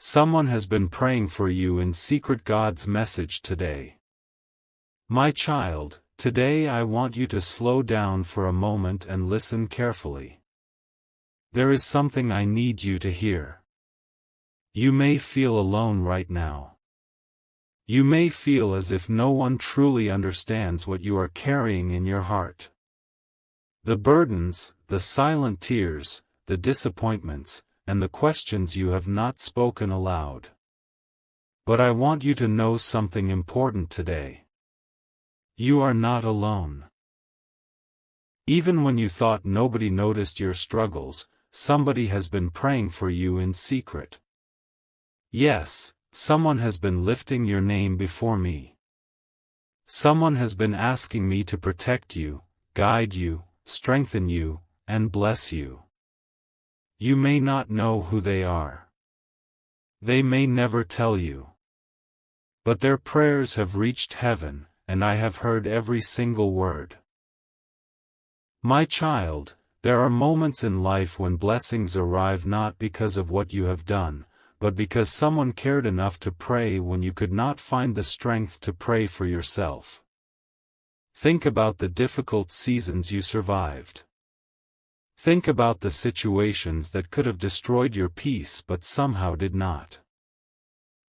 Someone has been praying for you in secret. God's message today. My child, today I want you to slow down for a moment and listen carefully. There is something I need you to hear. You may feel alone right now. You may feel as if no one truly understands what you are carrying in your heart. The burdens, the silent tears, the disappointments, and the questions you have not spoken aloud. But I want you to know something important today. You are not alone. Even when you thought nobody noticed your struggles, somebody has been praying for you in secret. Yes, someone has been lifting your name before me. Someone has been asking me to protect you, guide you, strengthen you, and bless you. You may not know who they are. They may never tell you. But their prayers have reached heaven, and I have heard every single word. My child, there are moments in life when blessings arrive not because of what you have done, but because someone cared enough to pray when you could not find the strength to pray for yourself. Think about the difficult seasons you survived. Think about the situations that could have destroyed your peace but somehow did not.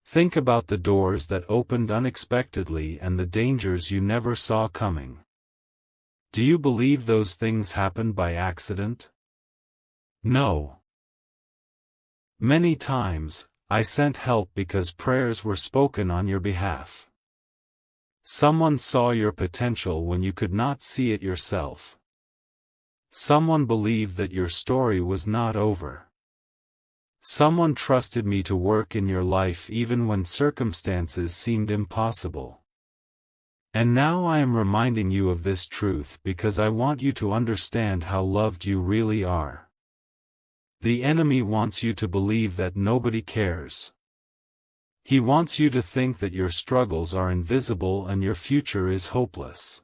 Think about the doors that opened unexpectedly and the dangers you never saw coming. Do you believe those things happened by accident? No. Many times, I sent help because prayers were spoken on your behalf. Someone saw your potential when you could not see it yourself. Someone believed that your story was not over. Someone trusted me to work in your life even when circumstances seemed impossible. And now I am reminding you of this truth because I want you to understand how loved you really are. The enemy wants you to believe that nobody cares. He wants you to think that your struggles are invisible and your future is hopeless.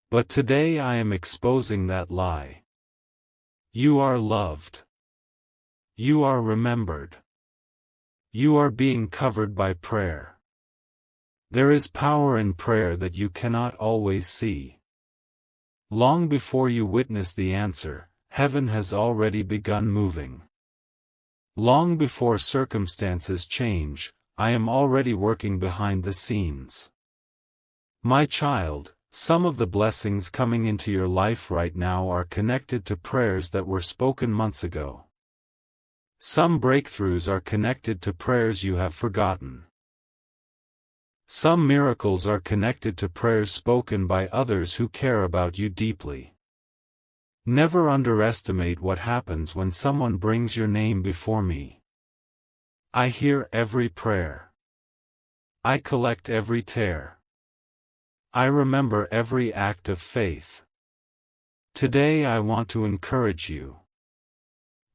But today I am exposing that lie. You are loved. You are remembered. You are being covered by prayer. There is power in prayer that you cannot always see. Long before you witness the answer, heaven has already begun moving. Long before circumstances change, I am already working behind the scenes. My child, some of the blessings coming into your life right now are connected to prayers that were spoken months ago. Some breakthroughs are connected to prayers you have forgotten. Some miracles are connected to prayers spoken by others who care about you deeply. Never underestimate what happens when someone brings your name before me. I hear every prayer. I collect every tear. I remember every act of faith. Today I want to encourage you.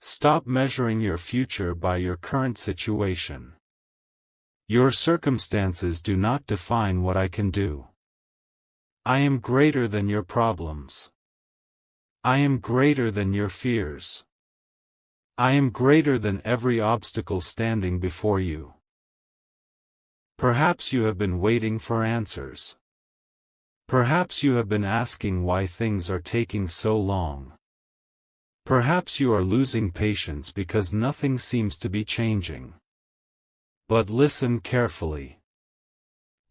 Stop measuring your future by your current situation. Your circumstances do not define what I can do. I am greater than your problems. I am greater than your fears. I am greater than every obstacle standing before you. Perhaps you have been waiting for answers. Perhaps you have been asking why things are taking so long. Perhaps you are losing patience because nothing seems to be changing. But listen carefully.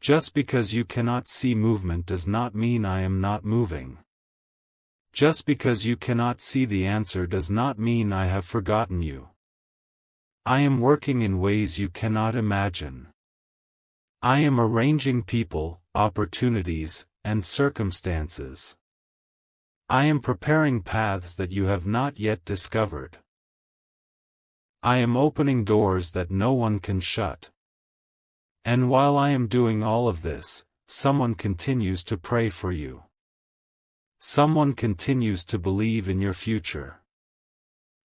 Just because you cannot see movement does not mean I am not moving. Just because you cannot see the answer does not mean I have forgotten you. I am working in ways you cannot imagine. I am arranging people, opportunities, and circumstances. I am preparing paths that you have not yet discovered. I am opening doors that no one can shut. And while I am doing all of this, someone continues to pray for you. Someone continues to believe in your future.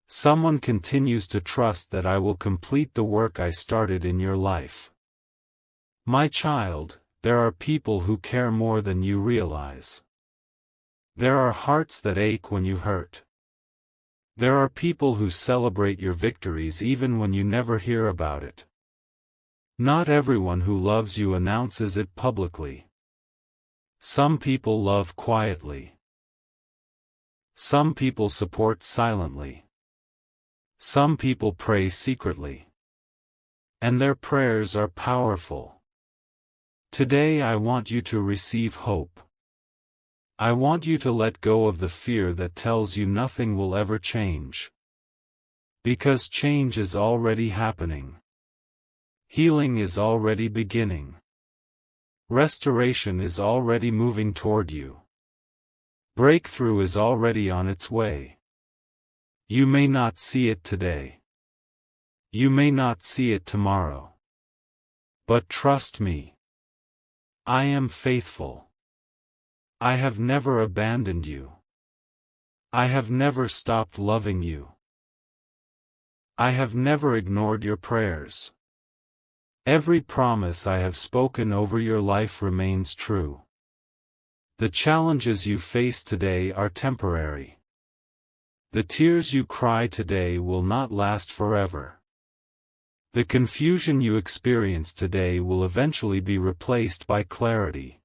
Someone continues to trust that I will complete the work I started in your life. My child, there are people who care more than you realize. There are hearts that ache when you hurt. There are people who celebrate your victories even when you never hear about it. Not everyone who loves you announces it publicly. Some people love quietly. Some people support silently. Some people pray secretly. And their prayers are powerful. Today I want you to receive hope. I want you to let go of the fear that tells you nothing will ever change. Because change is already happening. Healing is already beginning. Restoration is already moving toward you. Breakthrough is already on its way. You may not see it today. You may not see it tomorrow. But trust me. I am faithful. I have never abandoned you. I have never stopped loving you. I have never ignored your prayers. Every promise I have spoken over your life remains true. The challenges you face today are temporary. The tears you cry today will not last forever. The confusion you experience today will eventually be replaced by clarity.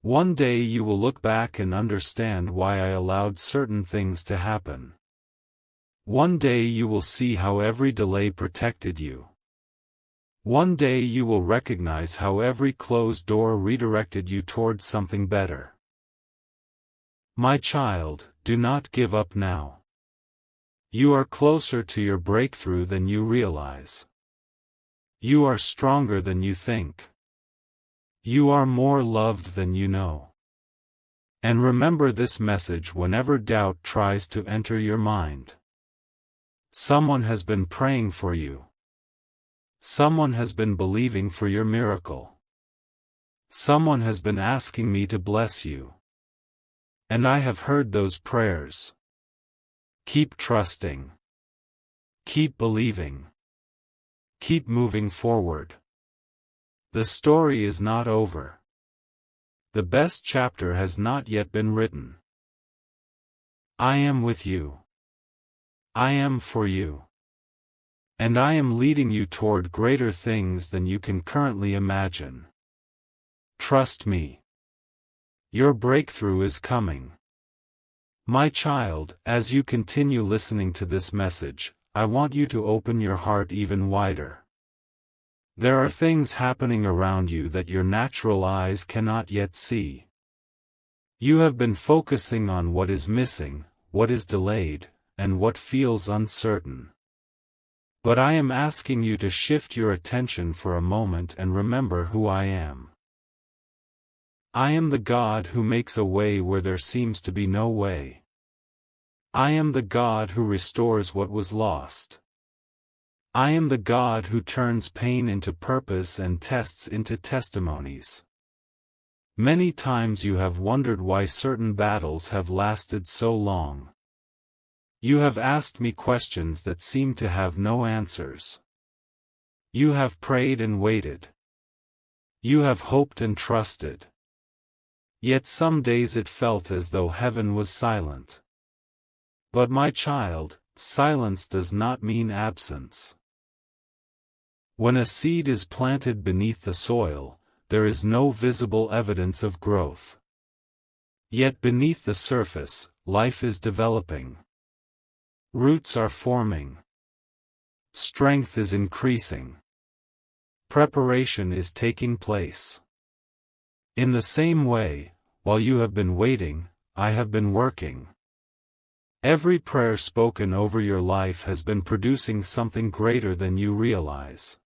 One day you will look back and understand why I allowed certain things to happen. One day you will see how every delay protected you. One day you will recognize how every closed door redirected you towards something better. My child, do not give up now. You are closer to your breakthrough than you realize. You are stronger than you think. You are more loved than you know. And remember this message whenever doubt tries to enter your mind. Someone has been praying for you. Someone has been believing for your miracle. Someone has been asking me to bless you. And I have heard those prayers. Keep trusting. Keep believing. Keep moving forward. The story is not over. The best chapter has not yet been written. I am with you. I am for you. And I am leading you toward greater things than you can currently imagine. Trust me. Your breakthrough is coming. My child, as you continue listening to this message, I want you to open your heart even wider. There are things happening around you that your natural eyes cannot yet see. You have been focusing on what is missing, what is delayed, and what feels uncertain. But I am asking you to shift your attention for a moment and remember who I am. I am the God who makes a way where there seems to be no way. I am the God who restores what was lost. I am the God who turns pain into purpose and tests into testimonies. Many times you have wondered why certain battles have lasted so long. You have asked me questions that seem to have no answers. You have prayed and waited. You have hoped and trusted. Yet some days it felt as though heaven was silent. But my child, silence does not mean absence. When a seed is planted beneath the soil, there is no visible evidence of growth. Yet beneath the surface, life is developing. Roots are forming. Strength is increasing. Preparation is taking place. In the same way, while you have been waiting, I have been working. Every prayer spoken over your life has been producing something greater than you realize.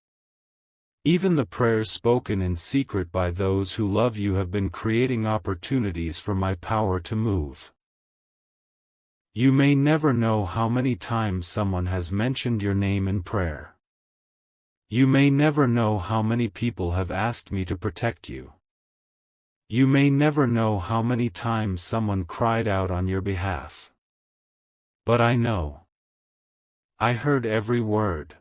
Even the prayers spoken in secret by those who love you have been creating opportunities for my power to move. You may never know how many times someone has mentioned your name in prayer. You may never know how many people have asked me to protect you. You may never know how many times someone cried out on your behalf. But I know. I heard every word.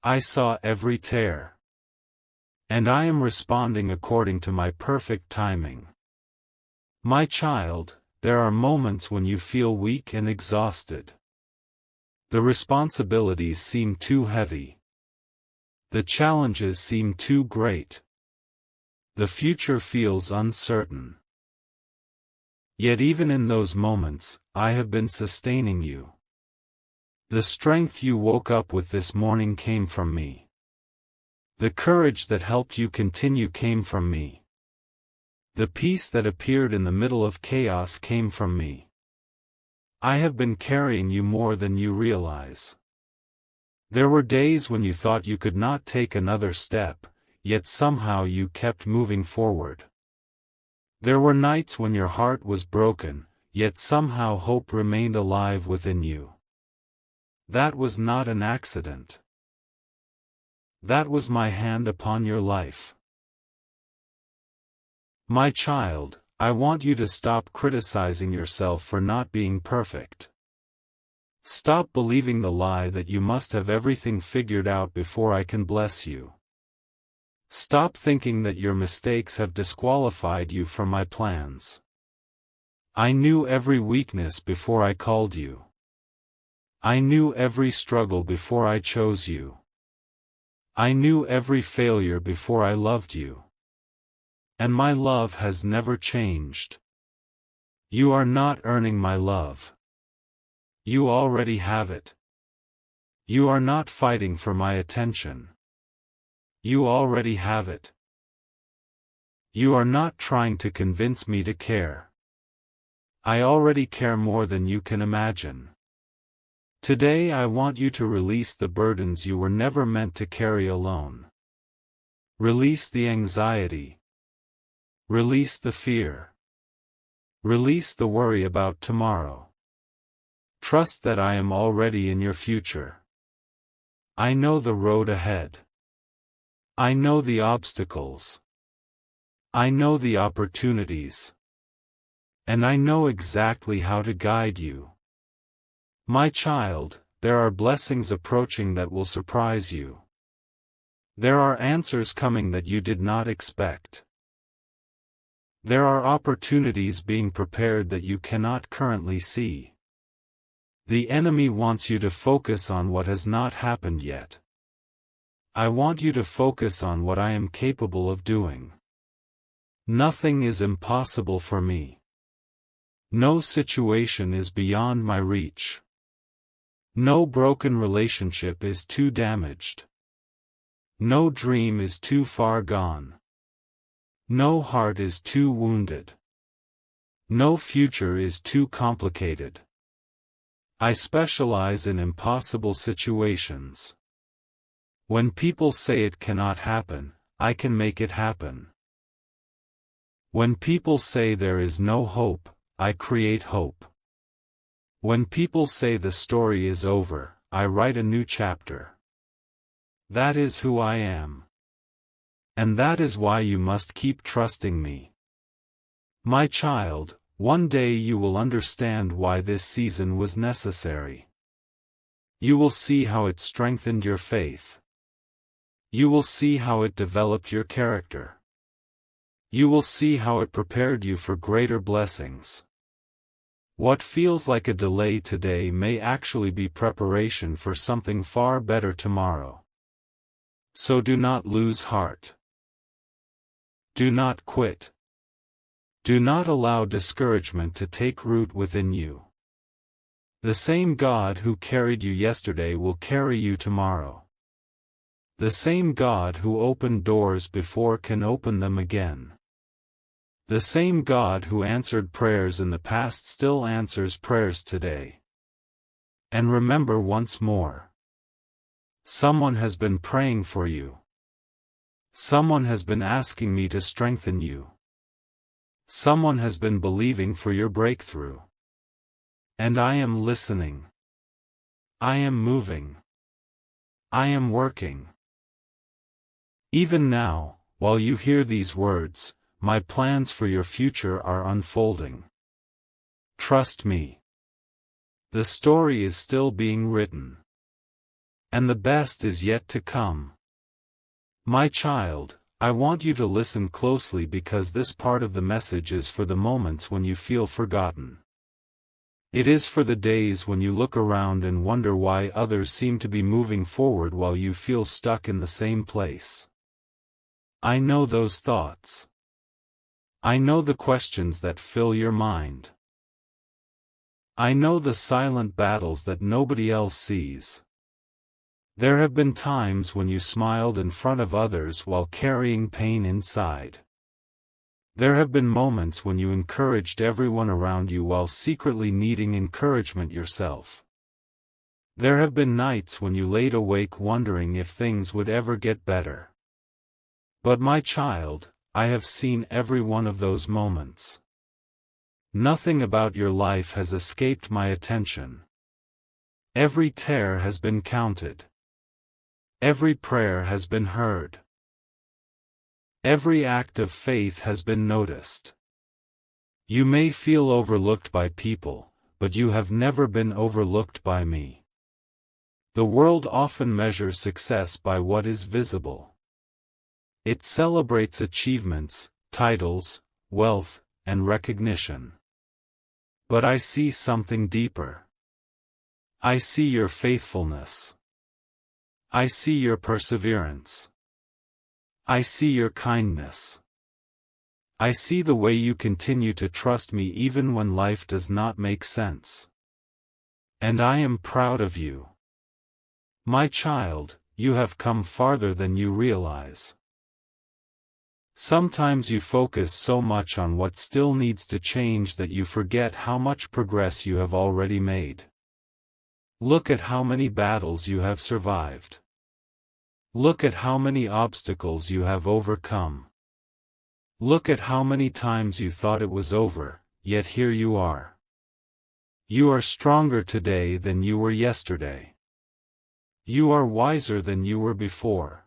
I saw every tear. And I am responding according to my perfect timing. My child, there are moments when you feel weak and exhausted. The responsibilities seem too heavy. The challenges seem too great. The future feels uncertain. Yet even in those moments, I have been sustaining you. The strength you woke up with this morning came from me. The courage that helped you continue came from me. The peace that appeared in the middle of chaos came from me. I have been carrying you more than you realize. There were days when you thought you could not take another step, yet somehow you kept moving forward. There were nights when your heart was broken, yet somehow hope remained alive within you. That was not an accident. That was my hand upon your life. My child, I want you to stop criticizing yourself for not being perfect. Stop believing the lie that you must have everything figured out before I can bless you. Stop thinking that your mistakes have disqualified you from my plans. I knew every weakness before I called you. I knew every struggle before I chose you. I knew every failure before I loved you. And my love has never changed. You are not earning my love. You already have it. You are not fighting for my attention. You already have it. You are not trying to convince me to care. I already care more than you can imagine. Today I want you to release the burdens you were never meant to carry alone. Release the anxiety. Release the fear. Release the worry about tomorrow. Trust that I am already in your future. I know the road ahead. I know the obstacles. I know the opportunities. And I know exactly how to guide you. My child, there are blessings approaching that will surprise you. There are answers coming that you did not expect. There are opportunities being prepared that you cannot currently see. The enemy wants you to focus on what has not happened yet. I want you to focus on what I am capable of doing. Nothing is impossible for me. No situation is beyond my reach. No broken relationship is too damaged. No dream is too far gone. No heart is too wounded. No future is too complicated. I specialize in impossible situations. When people say it cannot happen, I can make it happen. When people say there is no hope, I create hope. When people say the story is over, I write a new chapter. That is who I am. And that is why you must keep trusting me. My child, one day you will understand why this season was necessary. You will see how it strengthened your faith. You will see how it developed your character. You will see how it prepared you for greater blessings. What feels like a delay today may actually be preparation for something far better tomorrow. So do not lose heart. Do not quit. Do not allow discouragement to take root within you. The same God who carried you yesterday will carry you tomorrow. The same God who opened doors before can open them again. The same God who answered prayers in the past still answers prayers today. And remember once more. Someone has been praying for you. Someone has been asking me to strengthen you. Someone has been believing for your breakthrough. And I am listening. I am moving. I am working. Even now, while you hear these words, my plans for your future are unfolding. Trust me. The story is still being written. And the best is yet to come. My child, I want you to listen closely because this part of the message is for the moments when you feel forgotten. It is for the days when you look around and wonder why others seem to be moving forward while you feel stuck in the same place. I know those thoughts. I know the questions that fill your mind. I know the silent battles that nobody else sees. There have been times when you smiled in front of others while carrying pain inside. There have been moments when you encouraged everyone around you while secretly needing encouragement yourself. There have been nights when you laid awake wondering if things would ever get better. But my child, I have seen every one of those moments. Nothing about your life has escaped my attention. Every tear has been counted. Every prayer has been heard. Every act of faith has been noticed. You may feel overlooked by people, but you have never been overlooked by me. The world often measures success by what is visible. It celebrates achievements, titles, wealth, and recognition. But I see something deeper. I see your faithfulness. I see your perseverance. I see your kindness. I see the way you continue to trust me even when life does not make sense. And I am proud of you. My child, you have come farther than you realize. Sometimes you focus so much on what still needs to change that you forget how much progress you have already made. Look at how many battles you have survived. Look at how many obstacles you have overcome. Look at how many times you thought it was over, yet here you are. You are stronger today than you were yesterday. You are wiser than you were before.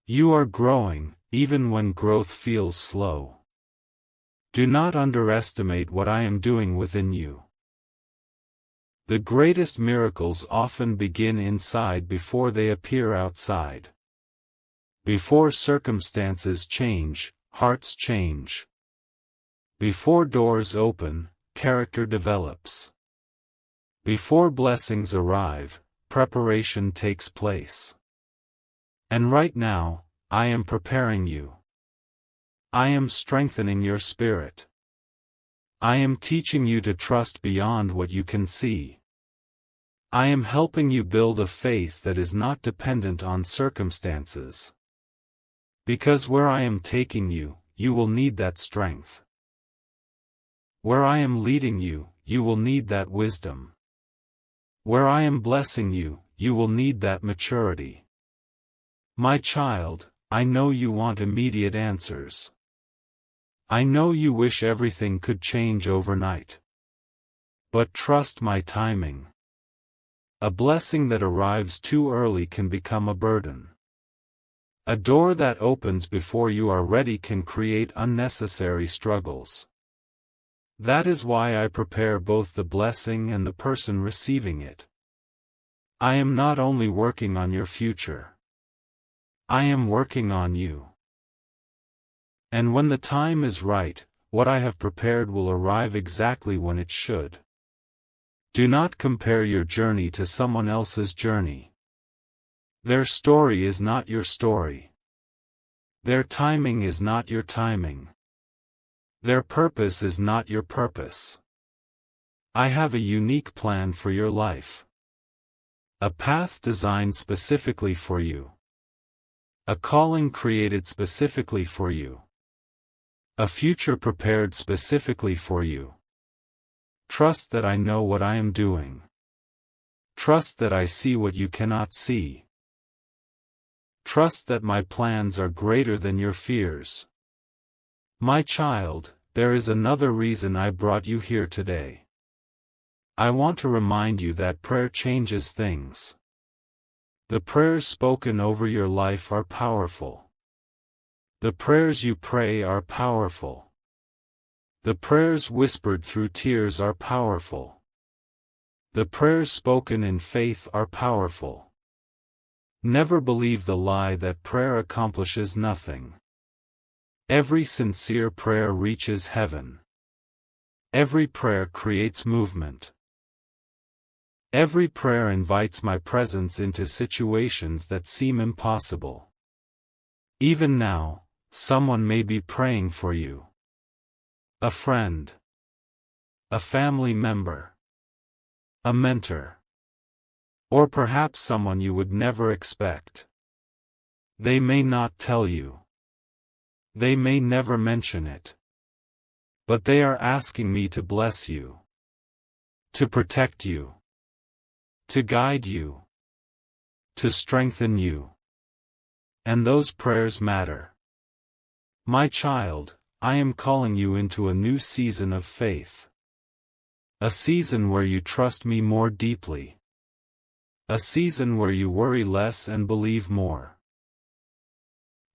You are growing, even when growth feels slow. Do not underestimate what I am doing within you. The greatest miracles often begin inside before they appear outside. Before circumstances change, hearts change. Before doors open, character develops. Before blessings arrive, preparation takes place. And right now, I am preparing you. I am strengthening your spirit. I am teaching you to trust beyond what you can see. I am helping you build a faith that is not dependent on circumstances. Because where I am taking you, you will need that strength. Where I am leading you, you will need that wisdom. Where I am blessing you, you will need that maturity. My child, I know you want immediate answers. I know you wish everything could change overnight. But trust my timing. A blessing that arrives too early can become a burden. A door that opens before you are ready can create unnecessary struggles. That is why I prepare both the blessing and the person receiving it. I am not only working on your future. I am working on you. And when the time is right, what I have prepared will arrive exactly when it should. Do not compare your journey to someone else's journey. Their story is not your story. Their timing is not your timing. Their purpose is not your purpose. I have a unique plan for your life. A path designed specifically for you. A calling created specifically for you. A future prepared specifically for you. Trust that I know what I am doing. Trust that I see what you cannot see. Trust that my plans are greater than your fears. My child, there is another reason I brought you here today. I want to remind you that prayer changes things. The prayers spoken over your life are powerful. The prayers you pray are powerful. The prayers whispered through tears are powerful. The prayers spoken in faith are powerful. Never believe the lie that prayer accomplishes nothing. Every sincere prayer reaches heaven. Every prayer creates movement. Every prayer invites my presence into situations that seem impossible. Even now, someone may be praying for you. A friend. A family member. A mentor. Or perhaps someone you would never expect. They may not tell you. They may never mention it. But they are asking me to bless you. To protect you. To guide you. To strengthen you. And those prayers matter. My child, I am calling you into a new season of faith. A season where you trust me more deeply. A season where you worry less and believe more.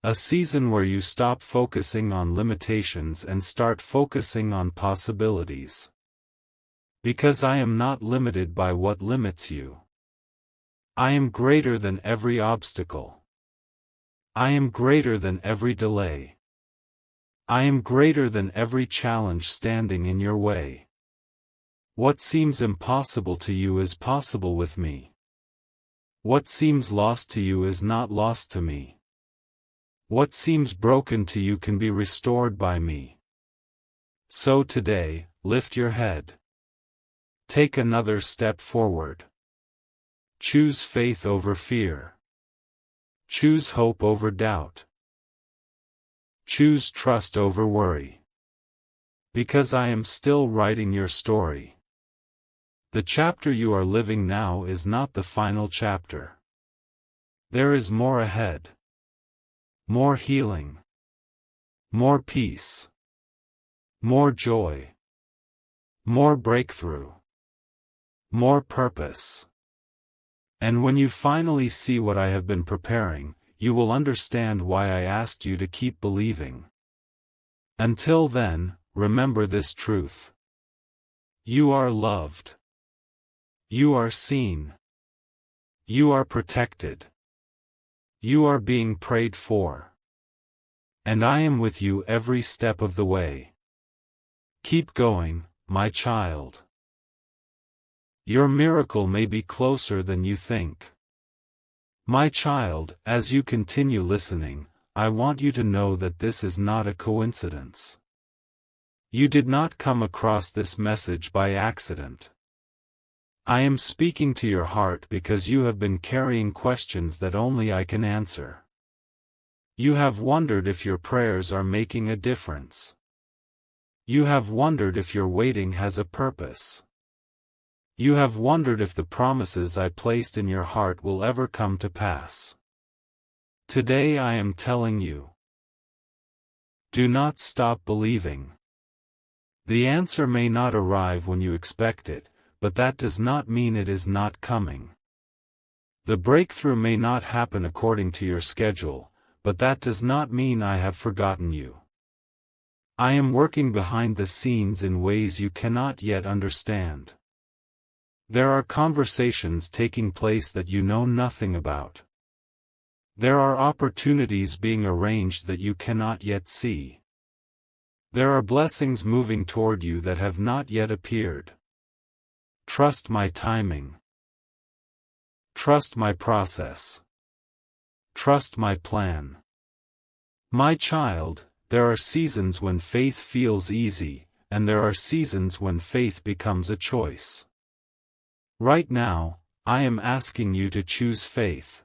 A season where you stop focusing on limitations and start focusing on possibilities. Because I am not limited by what limits you. I am greater than every obstacle. I am greater than every delay. I am greater than every challenge standing in your way. What seems impossible to you is possible with me. What seems lost to you is not lost to me. What seems broken to you can be restored by me. So today, lift your head. Take another step forward. Choose faith over fear. Choose hope over doubt. Choose trust over worry. Because I am still writing your story. The chapter you are living now is not the final chapter. There is more ahead. More healing. More peace. More joy. More breakthrough. More purpose. And when you finally see what I have been preparing, you will understand why I asked you to keep believing. Until then, remember this truth. You are loved. You are seen. You are protected. You are being prayed for. And I am with you every step of the way. Keep going, my child. Your miracle may be closer than you think. My child, as you continue listening, I want you to know that this is not a coincidence. You did not come across this message by accident. I am speaking to your heart because you have been carrying questions that only I can answer. You have wondered if your prayers are making a difference. You have wondered if your waiting has a purpose. You have wondered if the promises I placed in your heart will ever come to pass. Today I am telling you. Do not stop believing. The answer may not arrive when you expect it, but that does not mean it is not coming. The breakthrough may not happen according to your schedule, but that does not mean I have forgotten you. I am working behind the scenes in ways you cannot yet understand. There are conversations taking place that you know nothing about. There are opportunities being arranged that you cannot yet see. There are blessings moving toward you that have not yet appeared. Trust my timing. Trust my process. Trust my plan. My child, there are seasons when faith feels easy, and there are seasons when faith becomes a choice. Right now, I am asking you to choose faith.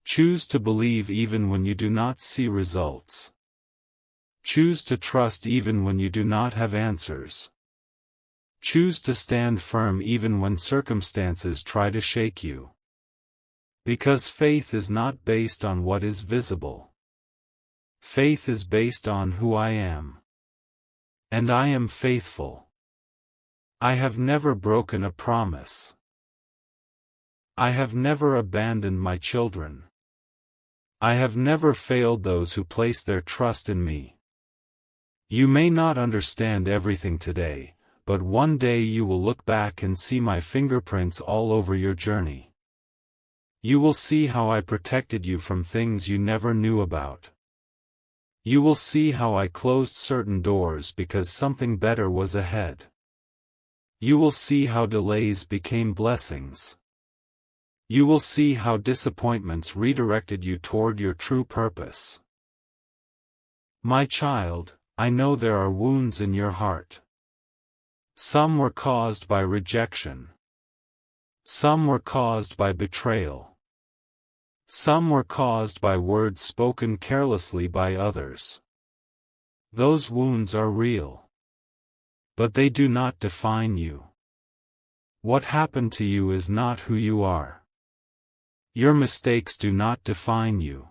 Choose to believe even when you do not see results. Choose to trust even when you do not have answers. Choose to stand firm even when circumstances try to shake you. Because faith is not based on what is visible. Faith is based on who I am. And I am faithful. I have never broken a promise. I have never abandoned my children. I have never failed those who place their trust in me. You may not understand everything today, but one day you will look back and see my fingerprints all over your journey. You will see how I protected you from things you never knew about. You will see how I closed certain doors because something better was ahead. You will see how delays became blessings. You will see how disappointments redirected you toward your true purpose. My child, I know there are wounds in your heart. Some were caused by rejection. Some were caused by betrayal. Some were caused by words spoken carelessly by others. Those wounds are real. But they do not define you. What happened to you is not who you are. Your mistakes do not define you.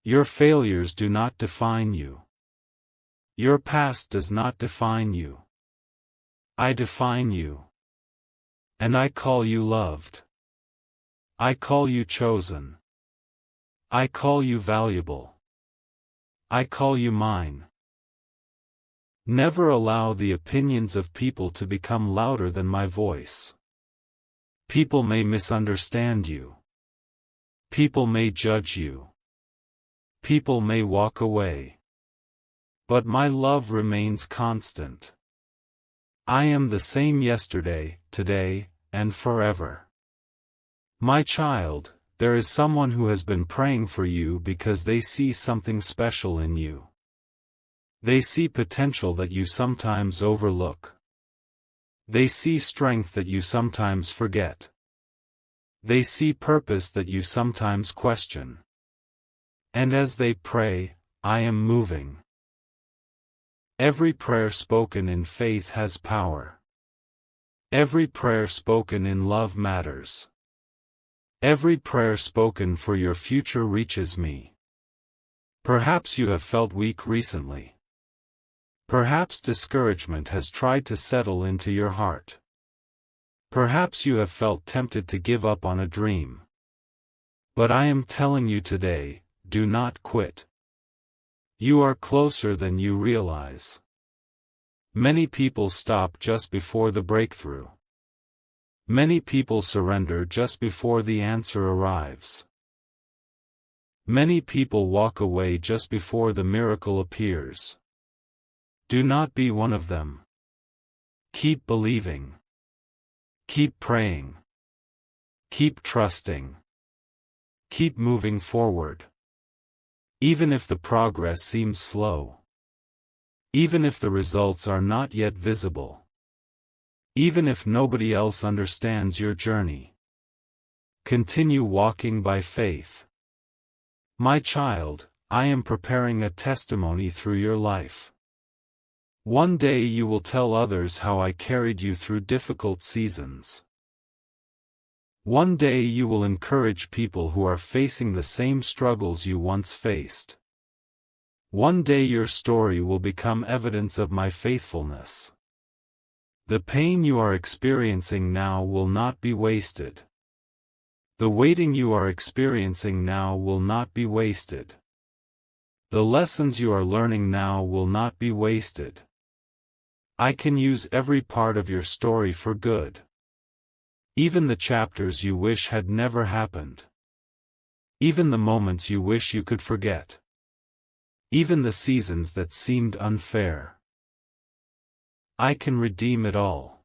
Your failures do not define you. Your past does not define you. I define you. And I call you loved. I call you chosen. I call you valuable. I call you mine. Never allow the opinions of people to become louder than my voice. People may misunderstand you. People may judge you. People may walk away. But my love remains constant. I am the same yesterday, today, and forever. My child, there is someone who has been praying for you because they see something special in you. They see potential that you sometimes overlook. They see strength that you sometimes forget. They see purpose that you sometimes question. And as they pray, I am moving. Every prayer spoken in faith has power. Every prayer spoken in love matters. Every prayer spoken for your future reaches me. Perhaps you have felt weak recently. Perhaps discouragement has tried to settle into your heart. Perhaps you have felt tempted to give up on a dream. But I am telling you today, do not quit. You are closer than you realize. Many people stop just before the breakthrough. Many people surrender just before the answer arrives. Many people walk away just before the miracle appears. Do not be one of them. Keep believing. Keep praying. Keep trusting. Keep moving forward. Even if the progress seems slow. Even if the results are not yet visible. Even if nobody else understands your journey. Continue walking by faith. My child, I am preparing a testimony through your life. One day you will tell others how I carried you through difficult seasons. One day you will encourage people who are facing the same struggles you once faced. One day your story will become evidence of my faithfulness. The pain you are experiencing now will not be wasted. The waiting you are experiencing now will not be wasted. The lessons you are learning now will not be wasted. I can use every part of your story for good. Even the chapters you wish had never happened. Even the moments you wish you could forget. Even the seasons that seemed unfair. I can redeem it all.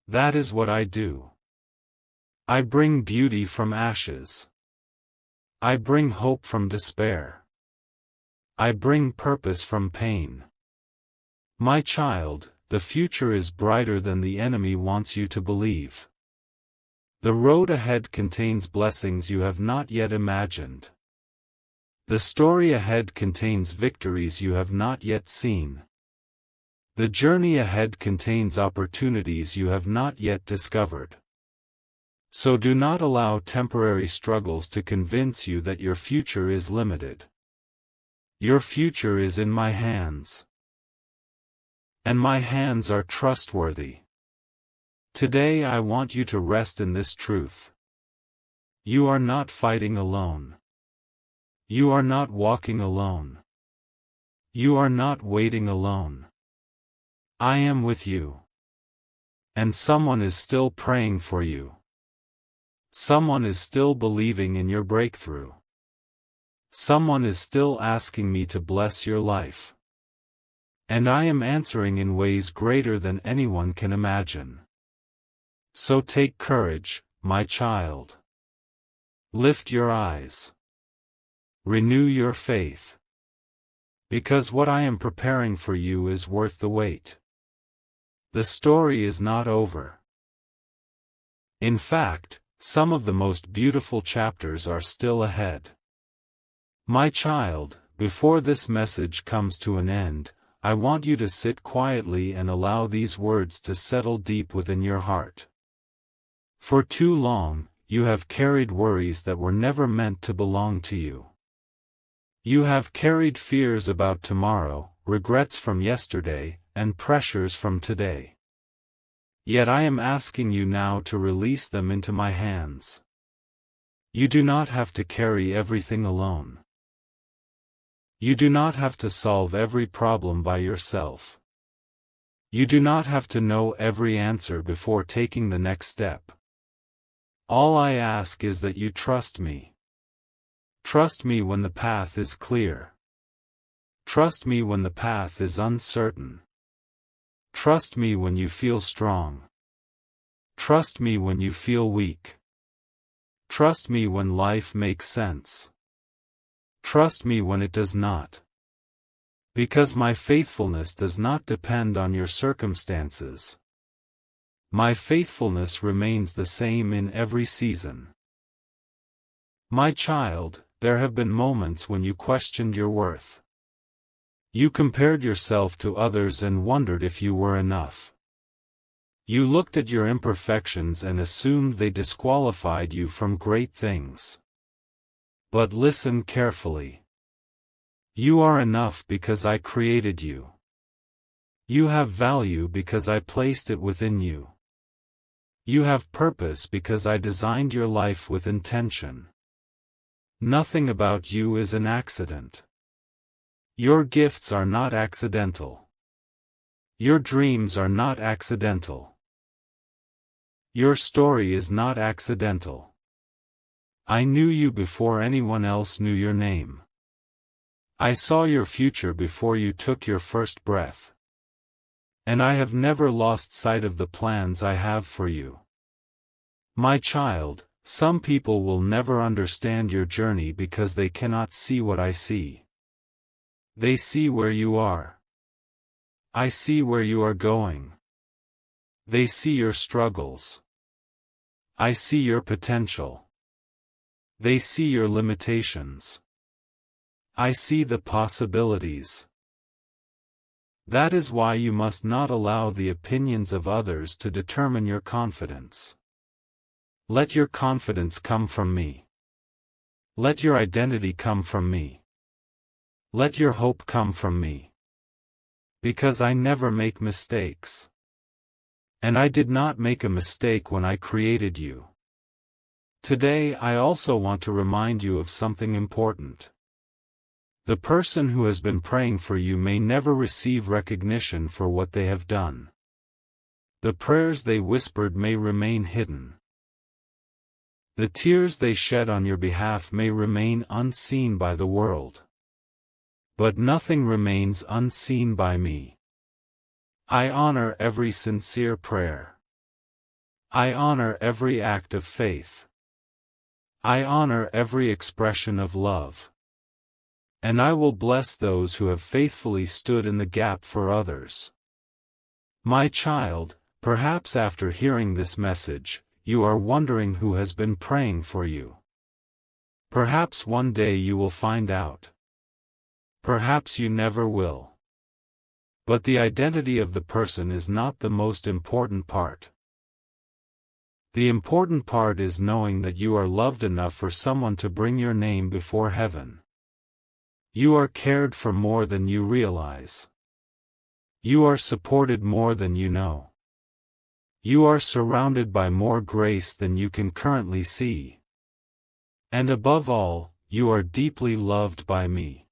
That is what I do. I bring beauty from ashes. I bring hope from despair. I bring purpose from pain. My child, the future is brighter than the enemy wants you to believe. The road ahead contains blessings you have not yet imagined. The story ahead contains victories you have not yet seen. The journey ahead contains opportunities you have not yet discovered. So do not allow temporary struggles to convince you that your future is limited. Your future is in my hands. And my hands are trustworthy. Today I want you to rest in this truth. You are not fighting alone. You are not walking alone. You are not waiting alone. I am with you. And someone is still praying for you. Someone is still believing in your breakthrough. Someone is still asking me to bless your life. And I am answering in ways greater than anyone can imagine. So take courage, my child. Lift your eyes. Renew your faith. Because what I am preparing for you is worth the wait. The story is not over. In fact, some of the most beautiful chapters are still ahead. My child, before this message comes to an end, I want you to sit quietly and allow these words to settle deep within your heart. For too long, you have carried worries that were never meant to belong to you. You have carried fears about tomorrow, regrets from yesterday, and pressures from today. Yet I am asking you now to release them into my hands. You do not have to carry everything alone. You do not have to solve every problem by yourself. You do not have to know every answer before taking the next step. All I ask is that you trust me. Trust me when the path is clear. Trust me when the path is uncertain. Trust me when you feel strong. Trust me when you feel weak. Trust me when life makes sense. Trust me when it does not. Because my faithfulness does not depend on your circumstances. My faithfulness remains the same in every season. My child, there have been moments when you questioned your worth. You compared yourself to others and wondered if you were enough. You looked at your imperfections and assumed they disqualified you from great things. But listen carefully. You are enough because I created you. You have value because I placed it within you. You have purpose because I designed your life with intention. Nothing about you is an accident. Your gifts are not accidental. Your dreams are not accidental. Your story is not accidental. I knew you before anyone else knew your name. I saw your future before you took your first breath. And I have never lost sight of the plans I have for you. My child, some people will never understand your journey because they cannot see what I see. They see where you are. I see where you are going. They see your struggles. I see your potential. They see your limitations. I see the possibilities. That is why you must not allow the opinions of others to determine your confidence. Let your confidence come from me. Let your identity come from me. Let your hope come from me. Because I never make mistakes. And I did not make a mistake when I created you. Today I also want to remind you of something important. The person who has been praying for you may never receive recognition for what they have done. The prayers they whispered may remain hidden. The tears they shed on your behalf may remain unseen by the world. But nothing remains unseen by me. I honor every sincere prayer. I honor every act of faith. I honor every expression of love. And I will bless those who have faithfully stood in the gap for others. My child, perhaps after hearing this message, you are wondering who has been praying for you. Perhaps one day you will find out. Perhaps you never will. But the identity of the person is not the most important part. The important part is knowing that you are loved enough for someone to bring your name before heaven. You are cared for more than you realize. You are supported more than you know. You are surrounded by more grace than you can currently see. And above all, you are deeply loved by me.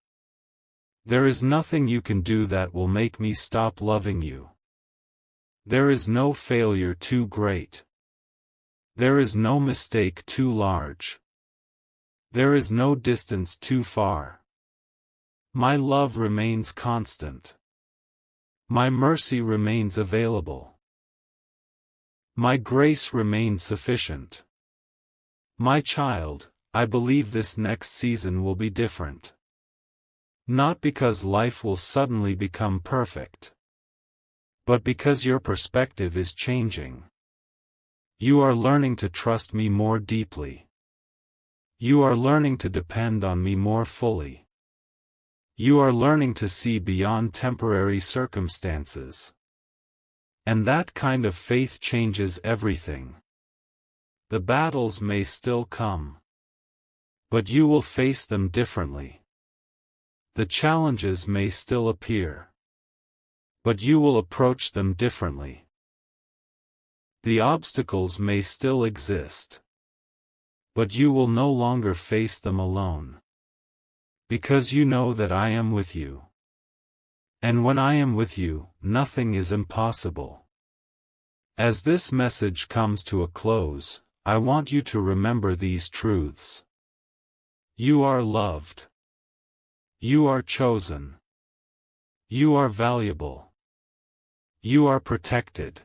There is nothing you can do that will make me stop loving you. There is no failure too great. There is no mistake too large. There is no distance too far. My love remains constant. My mercy remains available. My grace remains sufficient. My child, I believe this next season will be different. Not because life will suddenly become perfect, but because your perspective is changing. You are learning to trust me more deeply. You are learning to depend on me more fully. You are learning to see beyond temporary circumstances. And that kind of faith changes everything. The battles may still come, but you will face them differently. The challenges may still appear, but you will approach them differently. The obstacles may still exist, but you will no longer face them alone. Because you know that I am with you. And when I am with you, nothing is impossible. As this message comes to a close, I want you to remember these truths. You are loved. You are chosen. You are valuable. You are protected.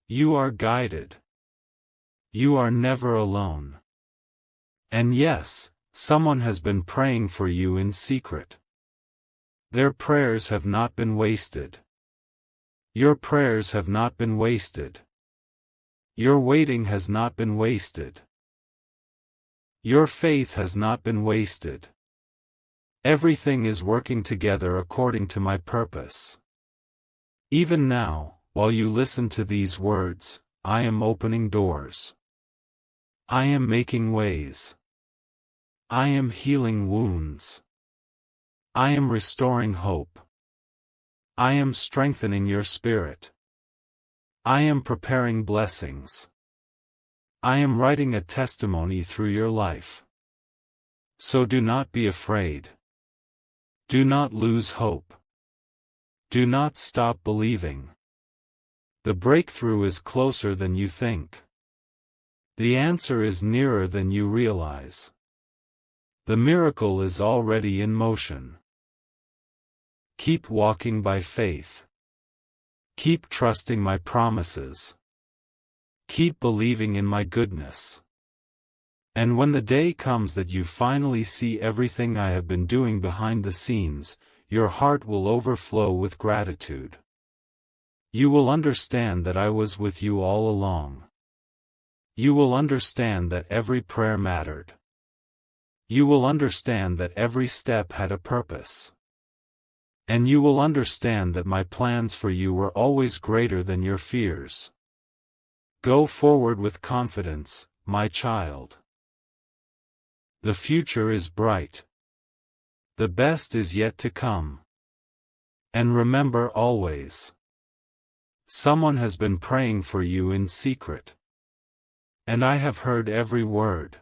You are guided. You are never alone. And yes, someone has been praying for you in secret. Their prayers have not been wasted. Your prayers have not been wasted. Your waiting has not been wasted. Your faith has not been wasted. Everything is working together according to my purpose. Even now, while you listen to these words, I am opening doors. I am making ways. I am healing wounds. I am restoring hope. I am strengthening your spirit. I am preparing blessings. I am writing a testimony through your life. So do not be afraid. Do not lose hope. Do not stop believing. The breakthrough is closer than you think. The answer is nearer than you realize. The miracle is already in motion. Keep walking by faith. Keep trusting my promises. Keep believing in my goodness. And when the day comes that you finally see everything I have been doing behind the scenes, your heart will overflow with gratitude. You will understand that I was with you all along. You will understand that every prayer mattered. You will understand that every step had a purpose. And you will understand that my plans for you were always greater than your fears. Go forward with confidence, my child. The future is bright. The best is yet to come. And remember always. Someone has been praying for you in secret. And I have heard every word.